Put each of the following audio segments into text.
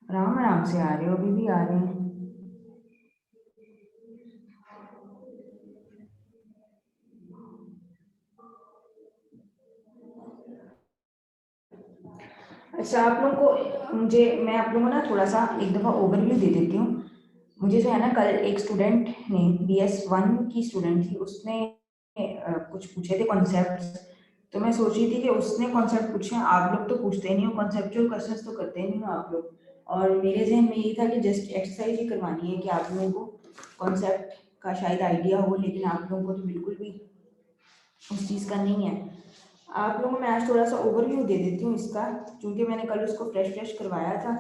आराम आराम से आ रहे हो, अभी भी आ रहे हैं। अच्छा, आप लोगों को मैं आप लोगों को ना थोड़ा सा एक दफ़ा ओवरव्यू दे देती हूँ। मुझे जो है ना, कल एक स्टूडेंट ने, BS1 की स्टूडेंट थी, उसने कुछ पूछे थे कॉन्सेप्ट। तो मैं सोच रही थी कि उसने कॉन्सेप्ट पूछे, आप लोग तो पूछते नहीं हो, कॉन्सेप्चुअल क्वेश्चंस तो करते नहीं हो आप लोग। और मेरे जहन में यही था कि जस्ट एक्सरसाइज ही करवानी है कि आप लोगों को कॉन्सेप्ट का शायद आइडिया हो, लेकिन आप लोगों को तो बिल्कुल भी उस चीज़ का नहीं है। आप लोगों को मैं आज थोड़ा सा ओवरव्यू दे देती हूँ इसका, क्योंकि मैंने कल उसको फ्रेश करवाया था,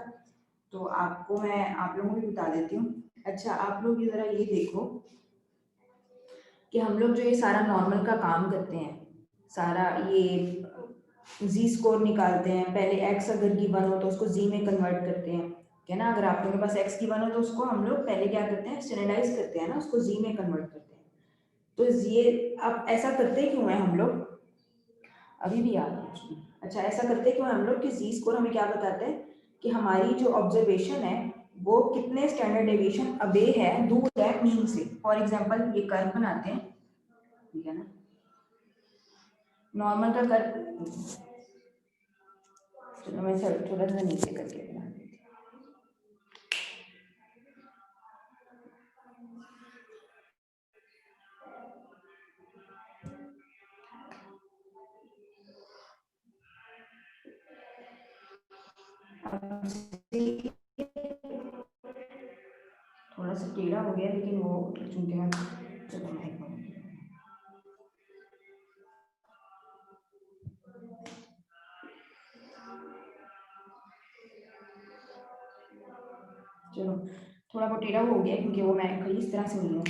तो आपको मैं आप लोगों को भी बता देती हूँ। अच्छा, आप लोग ये ज़रा ये देखो कि हम लोग जो ये सारा नॉर्मल का काम करते हैं, सारा ये जी स्कोर निकालते हैं। पहले एक्स अगर गिवन हो तो उसको जी में कन्वर्ट करते हैं, ठीक है ना। अगर आप लोगों के पास एक्स गिवन हो तो उसको हम लोग पहले क्या करते हैं, स्टैंडर्डाइज करते हैं ना, उसको जी में कन्वर्ट करते हैं। तो ये अब ऐसा करते क्यों है हम लोग, अभी भी याद है। अच्छा, ऐसा करते क्यों हम लोग कि जी स्कोर हमें क्या बताते हैं कि हमारी जो ऑब्जर्वेशन है वो कितने स्टैंडर्ड डेविएशन अवे है, दूर है मीन से। फॉर एग्जांपल ये कर्व बनाते हैं, ठीक है ना, नॉर्मल का कर्व। चलो मैं थोड़ा सा नीचे करके बना देती हूँ। थोड़ा सा टेढ़ा हो गया, लेकिन वो चूंकि मैं, चलो मैं एक मिनट, चलो थोड़ा बहुत टेढ़ा हो गया क्योंकि वो मैं कहीं इस तरह से नहीं हूँ।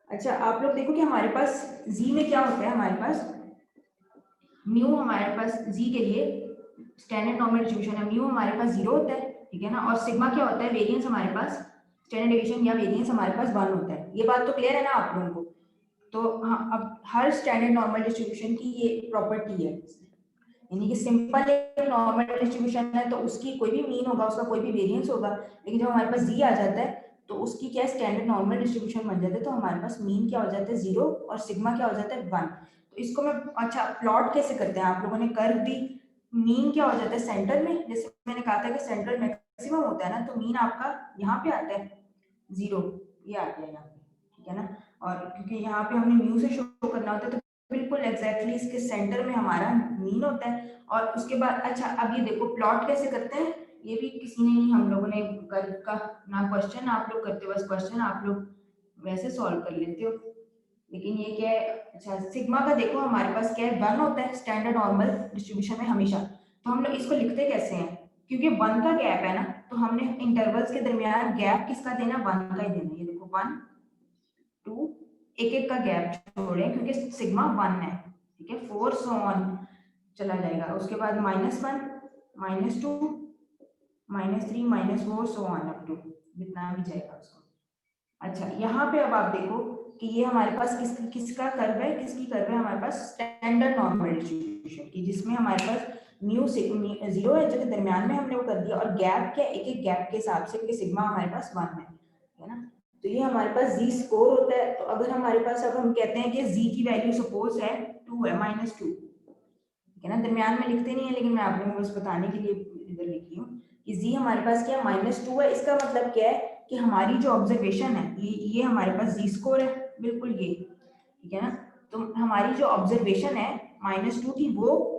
अच्छा, आप लोग देखो कि हमारे पास जी में क्या होता है, हमारे पास म्यू, हमारे पास जी के लिए स्टैंडर्ड नॉर्मल डिस्ट्रीब्यूशन है, म्यू हमारे पास 0 होता है, ठीक है ना। और सिग्मा क्या होता है, वेरिएंस हमारे पास, स्टैंडर्ड डेविएशन या वेरिएंस हमारे पास 1 होता है। ये बात तो क्लियर है ना आप लोगों को। तो हाँ, अब हर स्टैंडर्ड नॉर्मल डिस्ट्रीब्यूशन की ये प्रॉपर्टी है, यानी कि सिंपल एक नॉर्मल डिस्ट्रीब्यूशन है तो उसकी कोई भी मीन होगा, उसका कोई भी वेरिएंस होगा, लेकिन जब हमारे पास जी आ जाता है तो उसकी क्या स्टैंडर्ड नॉर्मल डिस्ट्रीब्यूशन बन जाता है। तो हमारे पास मीन क्या हो जाता है, 0, और सिग्मा क्या हो जाता है, 1। तो इसको मैं, अच्छा प्लॉट कैसे करते हैं, आप लोगों ने कर्व दी, मीन क्या हो जाता है सेंटर में, जैसे मैंने कहा था कि सेंट्रल मैक्सिमम होता है ना, तो मीन आपका यहाँ पे आता है 0, ये आ गया यहाँ पे, ठीक है ना। और क्योंकि यहाँ पे हमने म्यू से शो करना होता है, तो बिल्कुल एग्जैक्टली इसके सेंटर में हमारा मीन होता है। और उसके बाद अच्छा, अब ये देखो प्लॉट कैसे करते हैं, ये भी किसी ने नहीं, हम लोगों ने कर्व का ना क्वेश्चन आप लोग करते हो, बस क्वेश्चन आप लोग वैसे सॉल्व कर लेते हो, लेकिन ये क्या है। अच्छा, सिग्मा का देखो हमारे पास क्या है, 1 होता है स्टैंडर्ड नॉर्मल डिस्ट्रीब्यूशन में हमेशा। तो हम लोग इसको लिखते कैसे हैं, क्योंकि 1 का गैप है ना, तो हमने इंटरवल्स के दरमियान गैप किसका देना, 1 का ही देना। ये देखो 1 2, एक एक का गैप छोड़े क्योंकि सिग्मा 1 है, ठीक है। 4 सो ऑन चला जाएगा, उसके बाद -1 -2 -3 -4 सो ऑन अप टू जितना भी जाएगा उसको। अच्छा, यहाँ पे अब आप देखो कि ये हमारे पास किसका कर्व है, किसकी कर्व है, हमारे पास स्टैंडर्ड नॉर्मल डिस्ट्रीब्यूशन की, जिसमें हमारे पास म्यू 0 है जो कि दरमियान में हमने वो कर दिया, और गैप क्या, एक एक गैप के हिसाब से, क्योंकि सिग्मा हमारे पास 1 है ना। तो ये हमारे पास जी स्कोर होता है। तो अगर हमारे पास, अब हम कहते हैं कि जी की वैल्यू सपोज है 2 है, -2, ठीक है ना, दरमियान में लिखते नहीं है, लेकिन मैं आप लोगों को बस बताने के लिए इधर लिखी हूँ कि जी हमारे पास क्या -2 है। इसका मतलब क्या है कि हमारी जो ऑब्जर्वेशन है, ये हमारे पास जी स्कोर है, बिल्कुल ये, ठीक है ना। तो हमारी जो ऑब्जर्वेशन है -2 थी, वो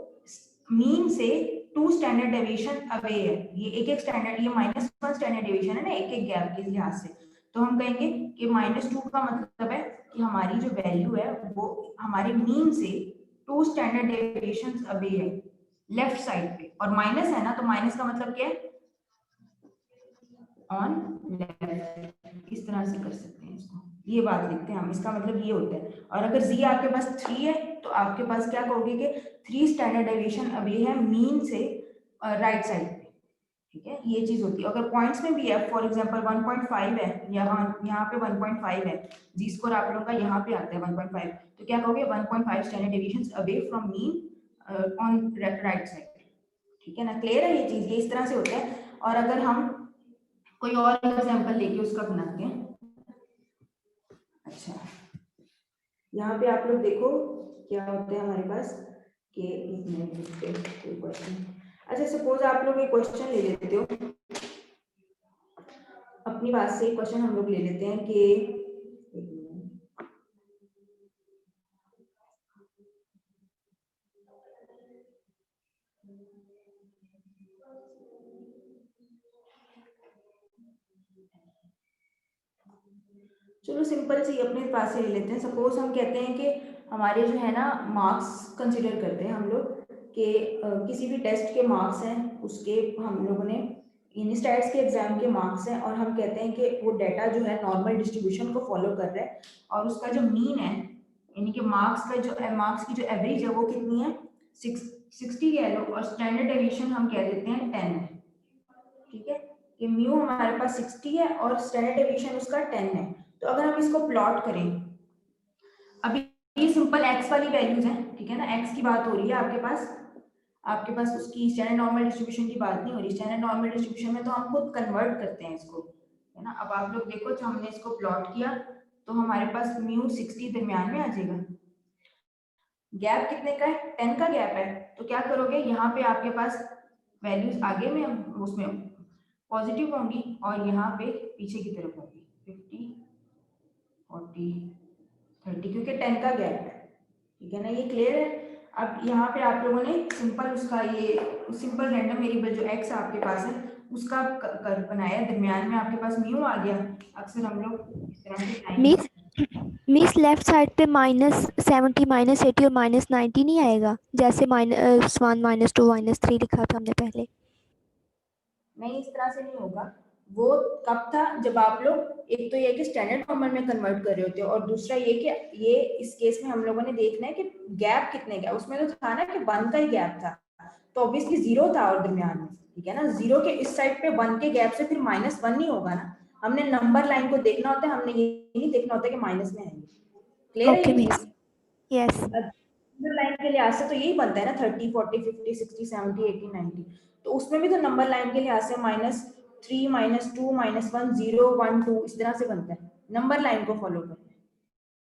मीन से 2 स्टैंडर्ड डेविएशन अवे है। ये एक एक स्टैंडर्ड, ये -1 स्टैंडर्ड डेविएशन है ना, एक एक गैप के लिहाज से। तो हम कहेंगे कि -2 का मतलब है कि हमारी जो वैल्यू है वो हमारे मीन से 2 स्टैंडर्ड डेविएशन अवे है लेफ्ट साइड पे, और माइनस है ना, तो माइनस का मतलब क्या है, ऑन लेफ्ट। इस तरह से कर सकते हैं इसको, ये बात लिखते हैं हम, इसका मतलब ये होता है। और अगर जी आपके पास 3 है तो आपके पास क्या कहोगे कि 3 स्टैंडर्ड डेविएशन अवे है मीन से राइट साइड पे, ठीक है, ये चीज होती है। अगर पॉइंट्स में भी है, फॉर एग्जांपल 1.5 है, यहाँ पे 1.5 है, जी स्कोर आप लोगों का यहाँ पे आता है 1.5, तो क्या कहोगे 1.5 standard deviations away from mean on right side. ठीक है ना, क्लियर है ये चीज, ये इस तरह से होता है। और अगर हम कोई और एग्जांपल लेके उसका बनाते हैं, अच्छा यहाँ पे आप लोग देखो क्या होता है हमारे पास कि एक मिनट लिखते हैं कोई क्वेश्चन। अच्छा सपोज आप लोग एक क्वेश्चन ले लेते हो, अपनी बात से एक क्वेश्चन हम लोग ले लेते हैं कि चलो सिंपल सी अपने पास से ले लेते हैं। सपोज हम कहते हैं कि हमारे जो है ना मार्क्स कंसिडर करते हैं हम लोग कि किसी भी टेस्ट के मार्क्स हैं, उसके हम लोगों ने इन स्टैट्स के एग्जाम के मार्क्स हैं, और हम कहते हैं कि वो डाटा जो है नॉर्मल डिस्ट्रीब्यूशन को फॉलो कर रहा है, और उसका जो मीन है यानी कि मार्क्स की जो एवरेज है वो कितनी है 60 कह लो, और स्टैंडर्ड डेविएशन हम कह देते हैं 10 है। ठीक है, कि म्यू हमारे पास 60 है और स्टैंडर्ड डेविएशन उसका 10 है। तो अगर हम इसको प्लॉट करें, अभी ये सिंपल एक्स वाली वैल्यूज हैं, ठीक है ना, एक्स की बात हो रही है आपके पास उसकी स्टैंडर्ड नॉर्मल डिस्ट्रीब्यूशन की बात नहीं हो रही। स्टैंडर्ड नॉर्मल डिस्ट्रीब्यूशन में तो हम खुद कन्वर्ट करते हैं इसको, है ना। अब आप लोग देखो, जब हमने इसको प्लॉट किया तो हमारे पास म्यू 60 दरमियान में आ जाएगा। गैप कितने का है, 10 का गैप है। तो क्या करोगे, यहाँ पे आपके पास वैल्यूज आगे में उसमें पॉजिटिव होंगी और यहाँ पे पीछे की तरफ होंगी 50 40 30, क्योंकि 10 का गैप है। ठीक है ना, ये क्लियर है। अब यहाँ पे आप लोगों ने सिंपल उसका ये सिंपल रैंडम वेरिएबल जो एक्स आपके पास है उसका कर्व बनाया, दरमियान में आपके पास म्यू आ गया। अक्सर हम लोग इस तरह से लाइन मीस लेफ्ट साइड पे -70 -80 और -90 नहीं आएगा, जैसे -1 -2 -3 लिखा था हमने पहले। नहीं, इस तरह से नहीं होगा। वो कब था, जब आप लोग एक तो ये कि स्टैंडर्ड नॉर्मल में कन्वर्ट कर रहे होते हो, और दूसरा ये कि ये इस केस में हम लोगों ने देखना है कि गैप कितने का, उसमें तो था ना कि 1 का ही गैप था, तो ऑब्वियसली 0 था और दरमियान में। ठीक है ना, 0 के इस साइड पे 1 के गैप से फिर -1 नहीं होगा ना। हमने नंबर लाइन को देखना होता है, हमने ये नहीं देखना होता कि माइनस में है। क्लियर है ओके ये मिस, चीज। यस। नंबर लाइन के लिहाज से तो यही बनता है ना 30 40 50 60 70 80 90, तो उसमें भी तो नंबर लाइन के लिहाज से -3 -2 -1 0 1 2 इस तरह से बनता है। नंबर लाइन को फॉलो करना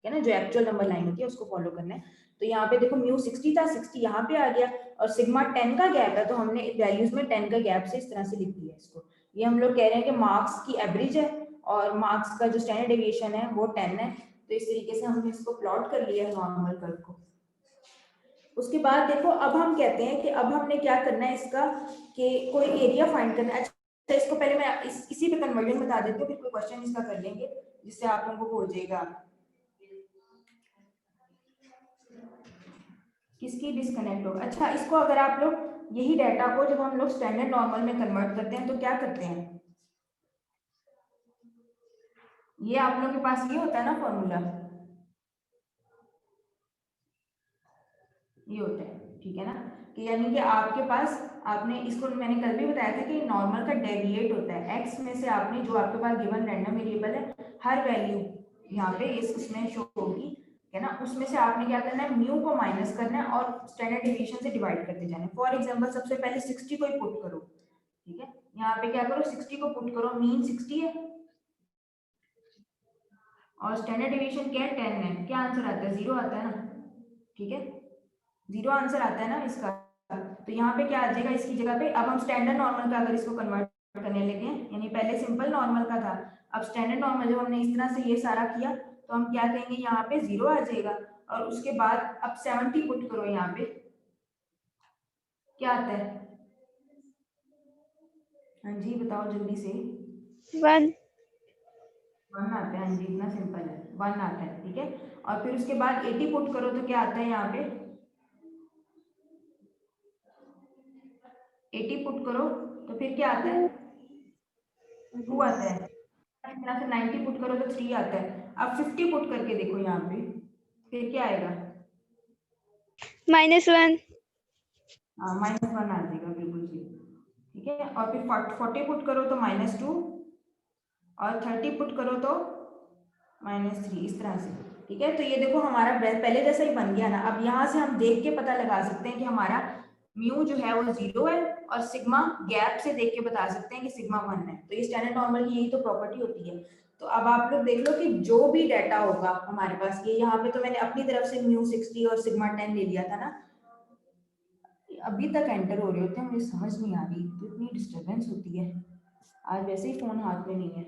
है ना, जो एक्चुअल नंबर लाइन होती है उसको फॉलो करना है। तो यहाँ पे देखो म्यू 60 था, 60 यहाँ पे आ गया, और सिग्मा 10 का गैप है, तो हमने वैल्यूज में 10 का गैप से इस तरह से लिख दिया इसको। ये हम लोग कह रहे हैं कि मार्क्स की एवरेज है और मार्क्स का जो स्टैंडर्ड डेविएशन है वो 10 है। तो इस तरीके से हमने इसको प्लॉट कर लिया नॉर्मल कर्व को। उसके बाद देखो, अब हम कहते हैं कि अब हमने क्या करना है इसका, कि कोई एरिया फाइंड करना है। अच्छा, इसको पहले मैं इसी पे कन्वर्जन बता देती हूँ, फिर कोई क्वेश्चन इसका कर लेंगे जिससे आप लोगों को हो जाएगा। किसकी डिस्कनेक्ट हो, अच्छा इसको अगर आप लोग यही डाटा को जब हम लोग स्टैंडर्ड नॉर्मल में कन्वर्ट करते हैं तो क्या करते हैं, ये आप लोगों के पास ये होता है ना फॉर्मूला, ये होता है। ठीक है ना, कि यानी कि आपके पास, आपने इसको मैंने कल भी बताया था कि नॉर्मल का डेविएट होता है एक्स में से। आपने जो आपके पास गिवन रैंडम वेरिएबल है, हर वैल्यू यहाँ पे इसमें शो होगी, है ना, उसमें से आपने क्या करना है, म्यू को माइनस करना है और स्टैंडर्ड डेविएशन से डिवाइड करते जाना है। फॉर एग्जांपल सबसे पहले 60 को ही पुट करो। ठीक है, यहाँ पे क्या करो, 60 को पुट करो, मीन 60 है और स्टैंडर्ड डेविएशन क्या है 10 है, क्या आंसर आता है 0 आता है ना। ठीक है, 0 आंसर आता है ना इसका। तो यहाँ पे क्या आ जाएगा इसकी जगह पे, अब हम स्टैंडर्ड नॉर्मल का अगर इसको कन्वर्ट करने लगे हैं, यानी पहले सिंपल नॉर्मल का था, अब स्टैंडर्ड नॉर्मल जब हमने इस तरह से ये सारा किया तो हम क्या कहेंगे, यहाँ पे 0 आ जाएगा। और उसके बाद अब 70 पुट करो, यहाँ पे क्या आता है, हाँ जी बताओ जल्दी से। 1 1 आता है, हाँ जी इतना सिंपल है, 1 आता है। ठीक है, और फिर उसके बाद 80 पुट करो तो क्या आता है, यहाँ पे 80 पुट करो तो फिर क्या आता है, 2 आता है। इस तरह से 90 पुट करो तो 3 आता है। अब 50 पुट करके देखो यहाँ पे, फिर क्या आएगा, -1 -1 आ जाएगा, बिल्कुल सही। ठीक है, और फिर 40 पुट करो तो -2 और 30 पुट करो तो -3, इस तरह से। ठीक है, तो ये देखो हमारा पहले जैसा ही बन गया ना। अब यहाँ से हम देख के पता लगा सकते हैं कि हमारा म्यू जो है वो 0 है, और सिग्मा गैप से देख के बता सकते हैं कि सिग्मा 1 है। तो ये स्टैंडर्ड नॉर्मल की यही तो प्रॉपर्टी होती है। तो अब आप लोग देख लो कि जो भी डाटा होगा हमारे पास, ये यहाँ पे तो मैंने अपनी तरफ से म्यू 60 और सिग्मा 10 ले लिया था ना। अभी तक एंटर हो रहे होते हैं, मुझे समझ नहीं आ रही, तो इतनी डिस्टर्बेंस होती है। आज वैसे ही फोन हाथ में नहीं है।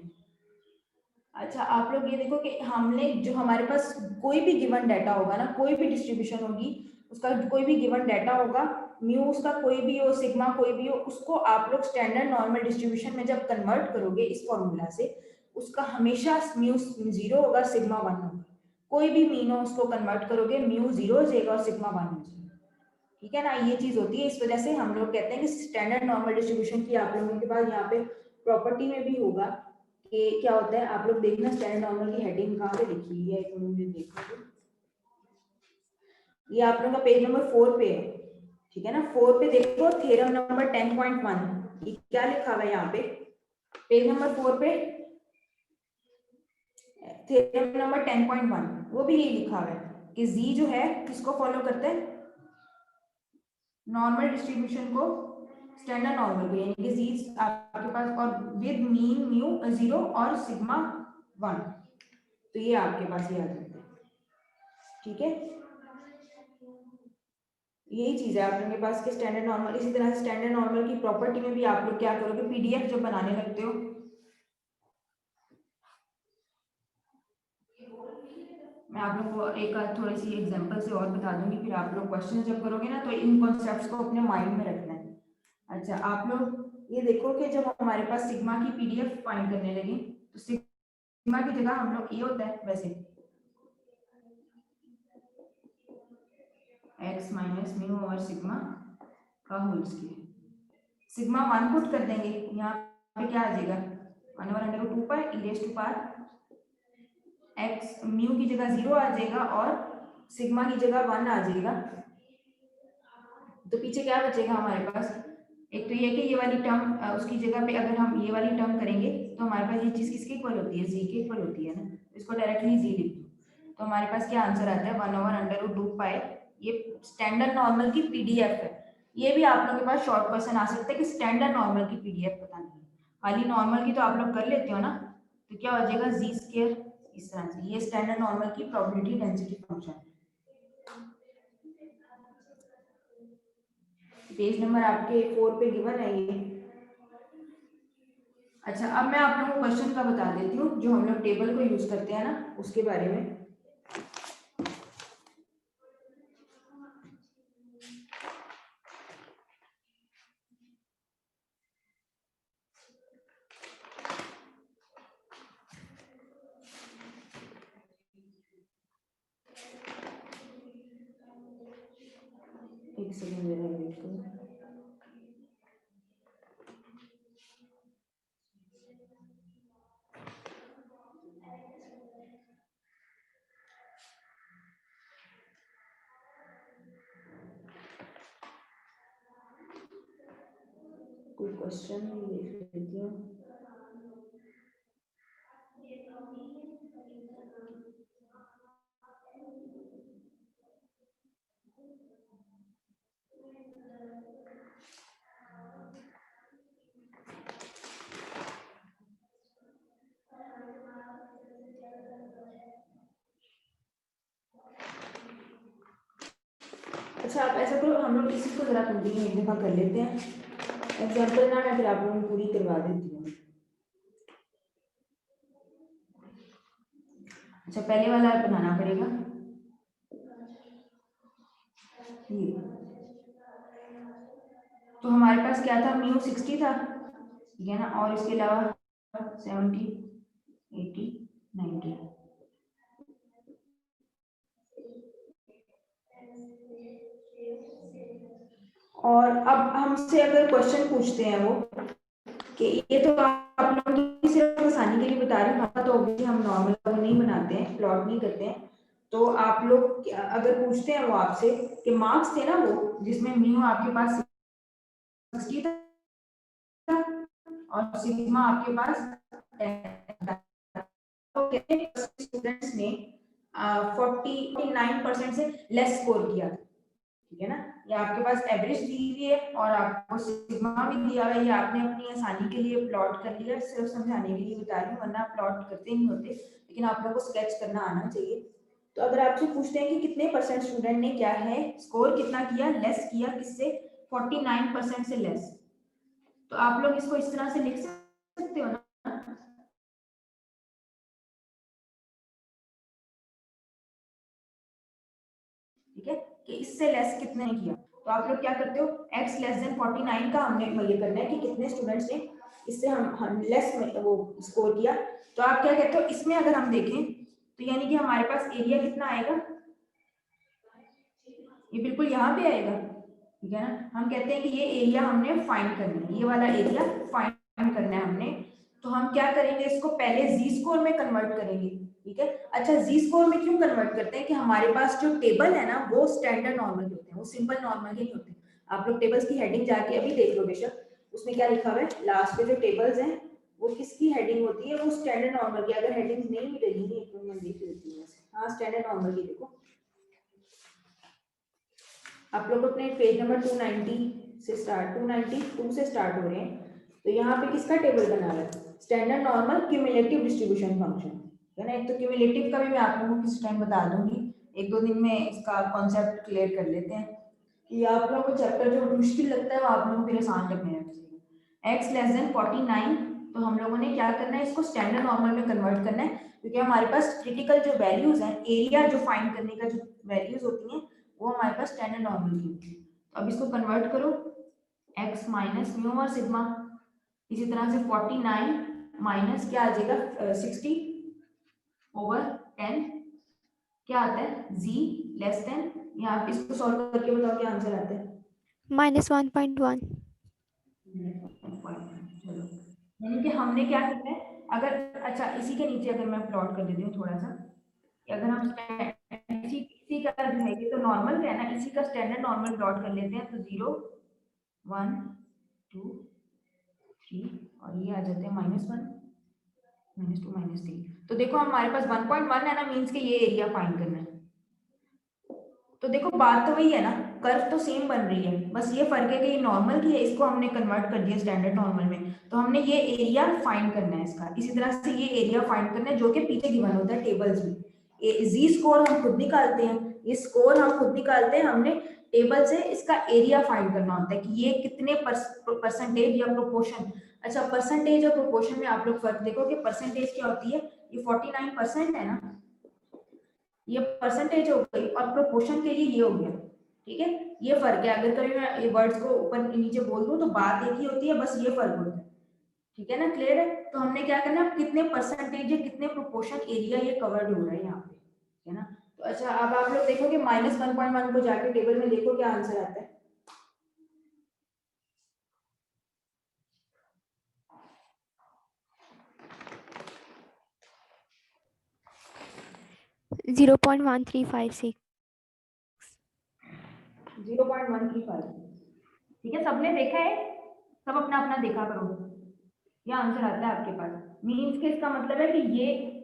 अच्छा, आप लोग ये देखो कि हमने जो हमारे पास कोई भी गिवन डाटा होगा ना, कोई भी डिस्ट्रीब्यूशन होगी, उसका कोई भी गिवन डाटा होगा, म्यू उसका कोई भी हो, सिग्मा कोई भी हो, उसको आप लोग स्टैंडर्ड नॉर्मल डिस्ट्रीब्यूशन में जब कन्वर्ट करोगे इस फॉर्मूला से, उसका हमेशा म्यू 0 होगा, सिग्मा 1 होगा। कोई भी मीन हो उसको कन्वर्ट करोगे, म्यू 0 हो जाएगा और सिग्मा 1 हो जाएगा। ठीक है ना, ये चीज होती है। इस वजह से हम लोग कहते हैं कि स्टैंडर्ड नॉर्मल डिस्ट्रीब्यूशन की आप लोगों के पास यहाँ पे प्रॉपर्टी में भी होगा कि क्या होता है। आप लोग देखना स्टैंडर्ड नॉर्मल की हेडिंग कहाँ पे लिखी हुई है, एक मिनट देखो। ये आप लोगों का पेज नंबर 4 पे है। ठीक है ना, 4 पे देखो थ्योरम नंबर 10.1, ये क्या लिखा हुआ है यहाँ पे पेज नंबर 4 पे, थ्योरम नंबर 10.1, वो भी यही लिखा हुआ है कि जी जो है किसको फॉलो करता है, नॉर्मल डिस्ट्रीब्यूशन को, स्टैंडर्ड नॉर्मल को, यानी कि जी आपके पास, और विद मीन म्यू 0 और सिग्मा 1। तो ये आपके पास याद रखते हैं। ठीक है, यही चीज है आप लोगों के पास के स्टैंडर्ड नॉर्मल। इसी तरह से स्टैंडर्ड नॉर्मल की प्रॉपर्टी में भी आप लोग क्या करोगे, पीडीएफ जब बनाने लगते हो, मैं आप लोगों को एक थोड़ी सी एग्जांपल से और बता दूंगी, फिर आप लोग क्वेश्चन जब करोगे ना तो इन कॉन्सेप्ट्स को अपने माइंड में रखना है। अच्छा, आप लोग ये देखो कि जब हमारे पास सिग्मा की पीडीएफ फाइंड करने लगे, तो सिग्मा की जगह हम लोग ये होता है वैसे x माइनस म्यू और सिग्मा का होल स्क्वायर, सिग्मा 1 पुट कर देंगे, यहाँ पे क्या आ जाएगा 1/2 pi e raise to power x, mu की जगह 0 आ जाएगा और सिग्मा की जगह 1 आ जाएगा। तो पीछे क्या बचेगा हमारे पास, एक तो ये कि ये वाली टर्म उसकी जगह पे अगर हम ये वाली टर्म करेंगे तो हमारे पास ये चीज किसके इक्वल होती है, जी के इक्वल होती है ना। इसको डायरेक्टली जी लिख दो तो हमारे पास क्या आंसर आता है 1/√2 पाई। ये स्टैंडर्ड नॉर्मल की पीडीएफ है। ये भी आप लोगों के पास शॉर्ट क्वेश्चन आ सकते हैं कि स्टैंडर्ड नॉर्मल की पीडीएफ पता नहीं, खाली नॉर्मल की तो आप लोग कर लेते हो ना। तो क्या हो जाएगा जी स्क्वायर, इस तरह से। ये स्टैंडर्ड नॉर्मल की प्रोबेबिलिटी डेंसिटी फंक्शन है। पेज नंबर आपके 4 पे गिवन है ये। अच्छा, अब मैं आप लोगों को क्वेश्चन का बता देती हूँ, जो हम लोग टेबल को यूज करते हैं ना उसके बारे में। एक सेकंड जरा वेट करो। कोई क्वेश्चन देख लेती हूँ। अच्छा, आप ऐसा करो, हम लोग इसी को जरा कंटिन्यू एक दफा कर लेते हैं। एग्जाम्पल ना मैं फिर आप लोगों को पूरी करवा देती हूँ। अच्छा, पहले वाला बनाना पड़ेगा ये। तो हमारे पास क्या था, म्यू 60 था, ठीक है ना, और इसके अलावा 70, 80, 90। और अब हमसे अगर क्वेश्चन पूछते हैं वो कि ये तो आप लोगों की सिर्फ आसानी के लिए बता रही हूँ, तो ऑब्वियसली हम नॉर्मल वो नहीं बनाते हैं, प्लॉट नहीं करते हैं। तो आप लोग अगर पूछते हैं वो आपसे कि मार्क्स थे ना वो जिसमें म्यू आपके पास 60 था, और सिग्मा आपके पास स्टूडेंट्स ने 49% से लेस स्कोर किया, ठीक है ना। ये आपके पास एवरेज दी हुई है और आपको सिग्मा भी दिया हुआ है, ये आपने अपनी आसानी के लिए प्लॉट कर लिया, सिर्फ समझाने के लिए बता रही हूँ, वरना प्लॉट करते नहीं होते, लेकिन आप लोगों को स्केच करना आना चाहिए। तो अगर आपसे पूछते हैं कि कितने परसेंट स्टूडेंट ने क्या है स्कोर कितना किया, लेस किया, किससे, 49% से लेस, तो आप लोग इसको इस तरह से लिख सकते हो ना, ठीक है, कि इससे लेस कितने ने किया। तो आप लोग क्या करते हो, x लेस देन 49 का हमने ये करना है कि कितने स्टूडेंट्स ने इससे हम लेस में वो स्कोर किया। तो आप क्या कहते हो, इसमें अगर हम देखें तो यानी कि हमारे पास एरिया कितना आएगा, ये बिल्कुल यहाँ पे आएगा, ठीक है ना। हम कहते हैं कि ये एरिया हमने फाइंड करना है, ये वाला एरिया फाइंड करना है हमने। तो हम क्या करेंगे, इसको पहले जी स्कोर में कन्वर्ट करेंगे, ठीक है। अच्छा, जी स्कोर में क्यों कन्वर्ट करते हैं कि हमारे पास जो टेबल है ना वो स्टैंडर्ड नॉर्मल होते हैं, वो सिंपल नॉर्मल के नहीं होते। आप लोग टेबल्स की हेडिंग जाके अभी देख लो बेशक, उसमें क्या लिखा हुआ है, लास्ट में जो टेबल्स हैं वो किसकी हेडिंग होती है, वो स्टैंडर्ड नॉर्मल की। अगर हेडिंग नहीं मिलेगी तो मैं देख लेती हूँ, हाँ स्टैंडर्ड नॉर्मल की देखो, आप लोग अपने पेज नंबर 290 से स्टार्ट 292 से स्टार्ट हो रहे हैं। तो यहाँ पे किसका टेबल बना हुआ है, standard normal cumulative distribution function, है ना। एक तो क्यूमुलेटिव का भी मैं आप लोगों को किस टाइम बता दूंगी, एक दो दिन में इसका कॉन्सेप्ट क्लियर कर लेते हैं कि आप लोगों को चैप्टर जो मुश्किल लगता है वो आप लोगों को फिर आसान लगने लगेगा। एक्स लेस देन 49, तो हम लोगों ने क्या करना है, इसको स्टैंडर्ड नॉर्मल में कन्वर्ट करना है, क्योंकि हमारे पास क्रिटिकल जो वैल्यूज हैं, एरिया जो फाइंड करने का जो वैल्यूज होती हैं वो हमारे पास स्टैंडर्ड नॉर्मल की होती है। तो अब इसको कन्वर्ट करो, x माइनस म्यू और सिग्मा, इसी तरह से 49 माइनस क्या आ जाएगा 60 ओवर 10, क्या आता है z लेस देन, यहाँ आप इसको सॉल्व करके बताओ क्या आंसर आता है, -1.1। चलो, यानी कि हमने क्या करना है, अगर अच्छा इसी के नीचे अगर मैं प्लॉट कर देती हूँ थोड़ा सा, अगर हम इसी का जो है ये तो नॉर्मल है ना, इसी का स्टैंडर्ड नॉर्मल प्लॉट कर लेते हैं, तो 0 1 2 3 और ये आ जाते हैं -1 -2 -3। तो देखो हमारे पास 1.1 है ना, मीन्स के ये एरिया फाइंड करना है। तो देखो बात तो वही है ना, कर्व तो सेम बन रही है, बस ये फर्क है कि ये नॉर्मल की है, इसको हमने कन्वर्ट कर दिया स्टैंडर्ड नॉर्मल में, तो हमने ये एरिया फाइंड करना है इसका। इसी तरह से ये एरिया फाइंड करना है जो कि पीछे गिवन होता है टेबल्स में। जी स्कोर हम खुद निकालते हैं, ये स्कोर हम खुद निकालते हैं, हमने टेबल से इसका एरिया फाइंड करना होता है कि ये कितने परसेंटेज या प्रोपोर्शन। अच्छा, परसेंटेज और प्रोपोर्शन में आप लोग फर्क देखो कि परसेंटेज क्या होती है, ये 49% है ना, ये परसेंटेज हो गई, और प्रोपोर्शन के लिए ये हो गया, ठीक है। ये फर्क है, अगर कभी मैं ये वर्ड्स को ऊपर नीचे बोल दूं तो बात एक ही होती है, बस ये फर्क होता है, ठीक है ना, क्लियर है। तो हमने क्या करना है, कितने परसेंटेज या कितने प्रोपोर्शन एरिया ये कवर्ड हो रहा है यहाँ पे, है ना। तो अच्छा, अब आप लोग देखोगे -1.1 को जाके टेबल में देखो क्या आंसर आता है, 0.1356। 0.135, ठीक है। सबने देखा है, सब अपना अपना देखा करो, ये आंसर आता है आपके पास। मीन्स के इसका मतलब है कि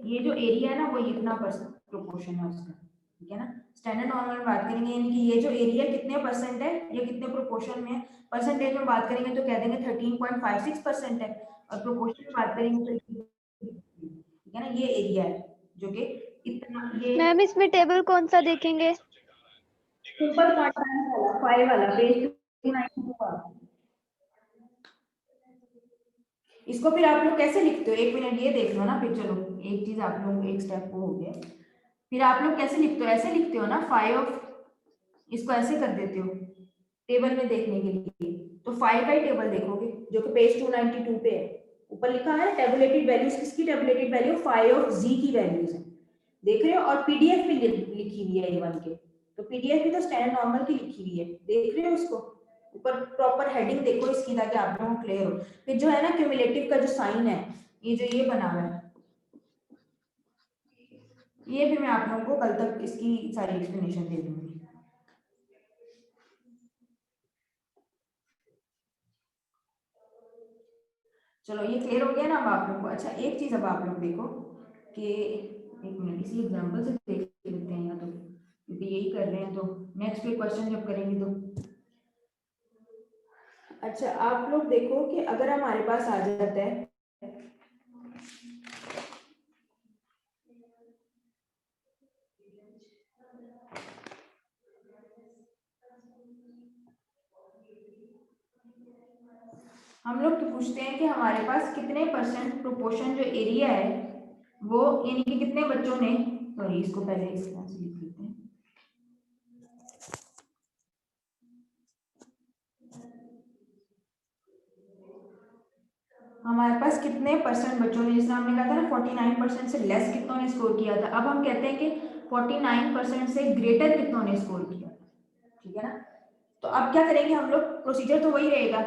ये जो एरिया है ना वो इतना प्रोपोर्शन है उसका, ठीक है ना। स्टैंडर्ड नॉर्मल में बात करेंगे यानी कि ये जो एरिया कितने परसेंट है, ये कितने प्रोपोर्शन में है, परसेंटेज में बात करेंगे तो कह देंगे 13.56% है, और प्रोपोर्शन में बात करेंगे तो ठीक है ना, ये एरिया है जो कि इतना, ये मैम इसमें टेबल कौन सा देखेंगे? सिंपल क्वांटाइल वाला 5 वाला पेज 292 वाला। इसको फिर आप लोग कैसे लिखते हो, एक मिनट ये देख लो ना, फिर चलो एक चीज आप लोग एक स्टेप वो हो गया, फिर आप लोग कैसे लिखते हो, ऐसे लिखते हो ना 5, इसको ऐसे कर देते हो टेबल में देखने के लिए, तो 5 का ही टेबल देखोगे जो कि पेज 292 पे है, ऊपर लिखा है टेबुलेटेड वैल्यूज, किसकी टेबुलेटेड वैल्यू 5 ऑफ जी की वैल्यूज है, देख रहे हो, और पीडीएफ भी लिखी हुई है A1 के, तो पीडीएफ भी तो स्टैंडर्ड नॉर्मल की लिखी हुई है, देख रहे हो उसको, ऊपर प्रॉपर हेडिंग देखो इसकी ताकि आप लोगों को क्लियर हो। फिर जो है ना क्यूमुलेटिव का जो साइन है, ये जो ये बना हुआ है, ये भी मैं आप लोगों को कल तक इसकी सारी एक्सप्लेनेशन दे दूंगी। चलो ये क्लियर हो गया ना अब आप लोग को। अच्छा एक चीज अब आप लोग देखो कि एक मिनट इसी एग्जांपल से देख लेते हैं, या तो क्योंकि यही कर रहे हैं तो नेक्स्ट वीक क्वेश्चन जब करेंगे तो। अच्छा आप लोग देखो कि अगर हमारे पास आ जाता है हम लोग तो पूछते हैं कि हमारे पास कितने परसेंट प्रोपोर्शन जो एरिया है वो, यानी कि कितने बच्चों ने, सॉरी इसको पहले इस तरह से लिख लेते हैं, हमारे पास कितने परसेंट बच्चों ने, जिसमें हमने कहा था ना 49% से लेस कितनों ने स्कोर किया था, अब हम कहते हैं कि 49% से ग्रेटर कितनों ने स्कोर किया, ठीक है ना। तो अब क्या करेंगे हम लोग, प्रोसीजर तो वही रहेगा,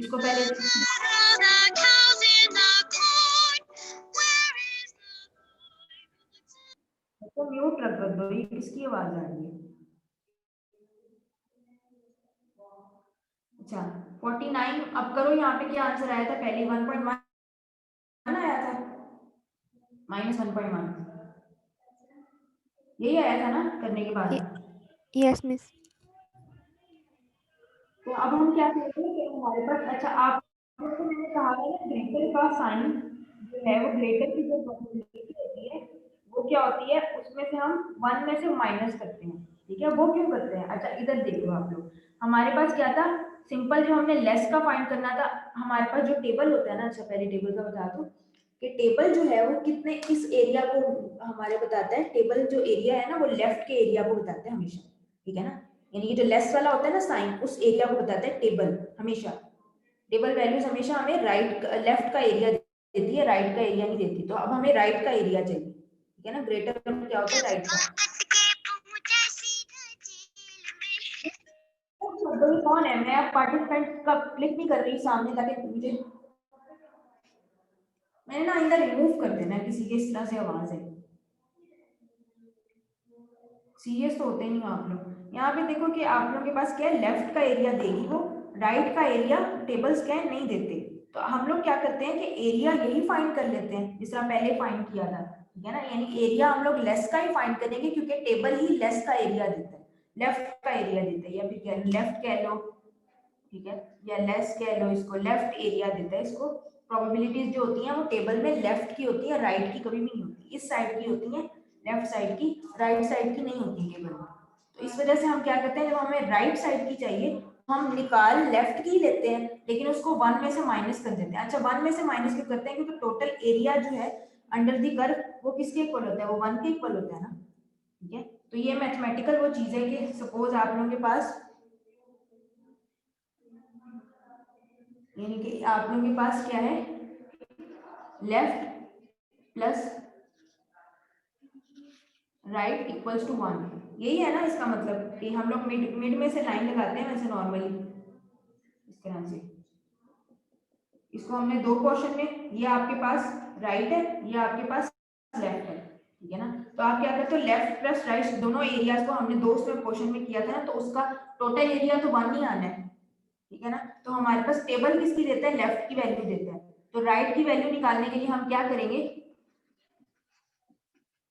इसको पहले तो म्यूट रख दो, ये किसकी आवाज आ रही है। अच्छा 49 अब करो, यहाँ पे क्या आंसर आया था पहले 1.1 आया था, -1.1 यही आया था ना करने के बाद। Yes miss. तो अब हम क्या कहते हैं कि हमारे पास, अच्छा आप जैसे मैंने कहा था ना ग्रेटर का साइन जो है वो ग्रेटर की जो प्रोबेबिलिटी होती है वो क्या होती है, उसमें से हम 1 में से माइनस करते हैं, ठीक है। वो क्यों करते हैं, अच्छा इधर देख लो आप लोग, हमारे पास क्या था, सिंपल जो हमने लेस का फाइंड करना था, हमारे पास जो टेबल होता है ना, अच्छा पहले टेबल का बता दो कि टेबल जो है वो कितने इस एरिया को हमारे बताता है, टेबल जो एरिया है ना वो लेफ्ट के एरिया को बताता है हमेशा, ठीक है ना। यानी कि जो लेस वाला होता है ना साइन, उस एरिया को बताता है टेबल हमेशा। टेबल वैल्यूज हमेशा हमें राइट लेफ्ट का एरिया देती है, राइट का एरिया नहीं देती। तो अब हमें राइट का एरिया चाहिए, ठीक है ना, ग्रेटर क्या होता है राइट का। तो कौन है, मैं अब पार्टिसिपेंट का क्लिक नहीं कर रही सामने ताकि मुझे, मैंने ना इधर रिमूव कर देना किसी के इस तरह से आवाज है, सीरियस तो होते नहीं हो आप लोग। यहाँ पे देखो कि आप लोगों के पास क्या है, लेफ्ट का एरिया देगी वो, राइट का एरिया टेबल्स क्या है नहीं देते। तो हम लोग क्या करते हैं कि एरिया यही फाइंड कर लेते हैं जिस तरह पहले फाइंड किया था, ठीक है ना। यानी एरिया हम लोग लेस का ही फाइंड करेंगे क्योंकि टेबल ही लेस का एरिया देता है, लेफ्ट का एरिया देता है, या फिर क्या लेफ्ट कह लो, ठीक है, या लेस कह लो, इसको लेफ्ट एरिया देता है। इसको प्रोबेबिलिटीज जो होती हैं वो टेबल में लेफ्ट की होती है, राइट की कभी भी नहीं होती, इस साइड की होती है लेफ्ट साइड की, राइट साइड की नहीं होती टेबल में। तो इस वजह से हम क्या करते हैं, जब हमें राइट साइड की चाहिए हम निकाल लेफ्ट की ही लेते हैं, लेकिन उसको 1 में से माइनस कर देते हैं। अच्छा 1 में से माइनस क्यों करते हैं, क्योंकि टोटल एरिया जो है अंडर दी कर्व वो किसके इक्वल होता है, वो 1 के इक्वल होता है ना, ठीक है। तो ये मैथमेटिकल वो चीज है कि सपोज आप लोगों के पास, यानी कि आप लोगों के पास क्या है, left plus right equals to 1, यही है ना इसका मतलब कि हम लोग मिड मिड में से लाइन लगाते हैं वैसे नॉर्मली इस तरह से। इसको हमने दो पोर्शन में, ये आपके पास राइट है, ये आपके पास लेफ्ट है, ठीक है ना। तो आप क्या करते हो, लेफ्ट प्लस राइट दोनों एरियाज को हमने दो उसमें पोर्शन में किया था ना, तो उसका टोटल एरिया तो 1 ही आना है, ठीक है ना। तो हमारे पास टेबल किसकी देता है, लेफ्ट की वैल्यू देता है। तो राइट की वैल्यू निकालने के लिए हम क्या करेंगे,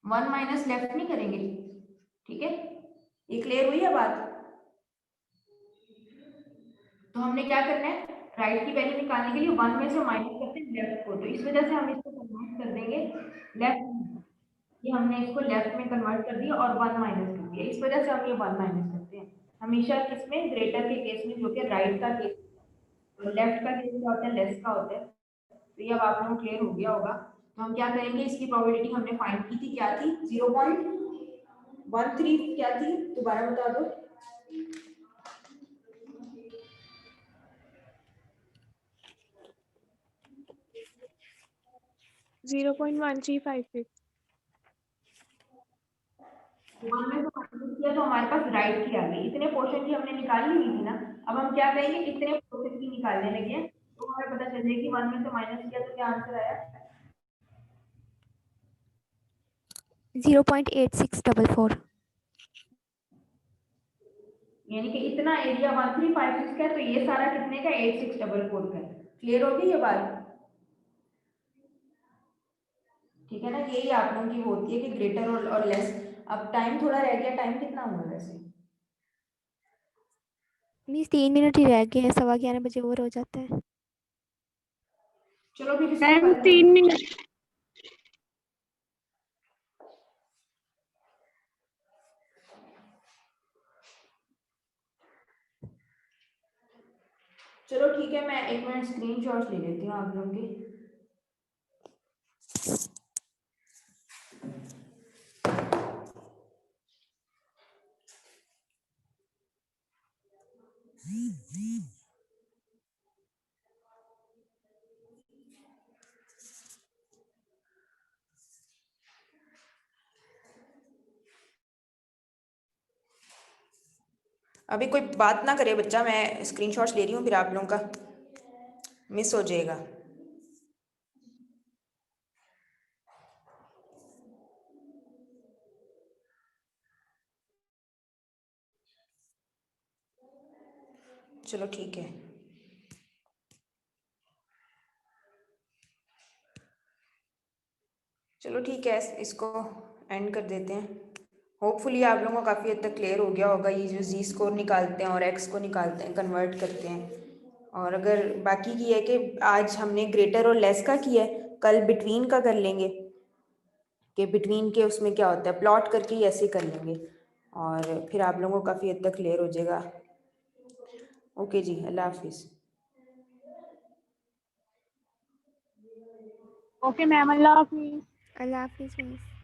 1 माइनस लेफ्ट नहीं करेंगे, ठीक है। ये क्लियर हुई है बात। तो हमने क्या करना है, राइट की वैल्यू निकालने के लिए 1 में से माइनस करते हैं लेफ्ट को, तो इस वजह से हम इसको कन्वर्ट कर देंगे लेफ्ट, ये हमने इसको लेफ्ट में कन्वर्ट कर दिया और 1 माइनस कर दिया, इस वजह से हम ये 1 माइनस करते हैं हमेशा किसमें, ग्रेटर के केस में, जो कि राइट का केस, तो लेफ्ट का केस क्या होता है, लेस का होता है। तो ये अब आप लोगों को क्लियर हो गया होगा। तो हम क्या करेंगे, इसकी प्रोबेबिलिटी हमने फाइंड की थी, क्या थी 0.13, क्या थी दोबारा बता दो, 0.1356। 1 में से माइनस किया तो हमारे पास राइट की आ गई, इतने पोर्शन की हमने निकाल ली हुई थी ना। अब हम क्या करेंगे, इतने पोर्शन की निकालने लगे हैं, तो हमें पता चल जाएगी 1 में से माइनस किया तो क्या आंसर आया, 0.8644। यानी कि इतना एरिया 1356 का है, तो ये सारा कितने का 8644 का है। क्लियर होगी ये बात। ठीक है ना, यही आप लोगों की वो होती है कि ग्रेटर और लेस। अब टाइम थोड़ा रह गया, टाइम कितना हुआ वैसे? मीन्स 3 मिनट ही रह गए हैं, 11:15 बजे ओवर हो जाता है। चलो फिर इसको मैम कल 3 मिनट। चलो ठीक है, मैं 1 मिनट स्क्रीनशॉट्स ले लेती हूँ आप लोगों के। अभी कोई बात ना करे बच्चा, मैं स्क्रीनशॉट्स ले रही हूँ, फिर आप लोगों का मिस हो जाएगा। चलो ठीक है, चलो ठीक है, इसको एंड कर देते हैं। होपफुली आप लोगों को काफ़ी हद तक क्लियर हो गया होगा, ये जो जी स्कोर निकालते हैं और एक्स को निकालते हैं, कन्वर्ट करते हैं। और अगर बाकी की है कि आज हमने ग्रेटर और लेस का किया है, कल बिटवीन का कर लेंगे कि बिटवीन के उसमें क्या होता है, प्लॉट करके ही ऐसे कर लेंगे और फिर आप लोगों को काफ़ी हद तक क्लियर हो जाएगा। ओके जी, अल्लाह हाफिज़। ओके मैम, अल्लाह हाफिज। अल्लाह हाफिज़ मिस।